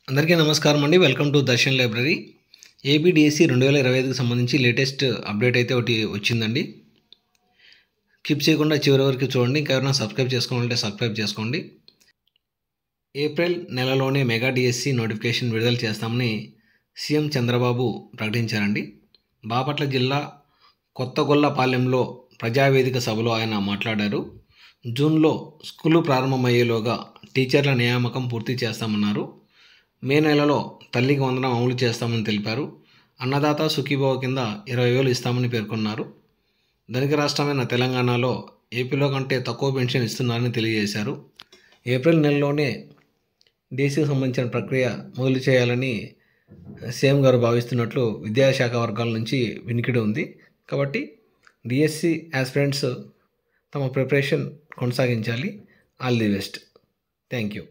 అందరికీ నమస్కారం అండి. Welcome to Darshan library. APDSC 2025కి సంబంధించి లేటెస్ట్ అప్డేట్ అయితే ఒకటి వచ్చిందండి. స్కిప్ చేయకుండా చివరి వరకు చూడండి. ఇంకా ఎవరైనా సబ్స్క్రైబ్ చేసుకోవాలంటే సబ్స్క్రైబ్ చేసుకోండి. ఏప్రిల్ నెలలోనే మెగా డిఎస్సి నోటిఫికేషన్ విడుదల చేస్తామని సీఎం చంద్రబాబు ప్రకటించారండి. బాపట్ల జిల్లా కొత్తగొల్లపాలెంలో ప్రజావేదిక సభలో ఆయన మాట్లాడారు. జూన్లో స్కూలు ప్రారంభమయ్యేలోగా టీచర్ల నియామకం పూర్తి చేస్తామన్నారు. మే నెలలో తల్లికి వందనం అమలు చేస్తామని తెలిపారు. అన్నదాత సుఖీభవ కింద 20,000 ఇస్తామని పేర్కొన్నారు. ధనిక రాష్ట్రమైన తెలంగాణలో ఏపీలో కంటే తక్కువ పెన్షన్ ఇస్తున్నారని తెలియజేశారు. ఏప్రిల్ నెలలోనే డిఎస్సికి సంబంధించిన ప్రక్రియ మొదలు చేయాలని సీఎం గారు భావిస్తున్నట్లు విద్యాశాఖ వర్గాల నుంచి వినికిడి ఉంది. కాబట్టి డిఎస్సి ఆస్పిరెంట్స్ తమ ప్రిపరేషన్ కొనసాగించాలి. All the best. Thank you.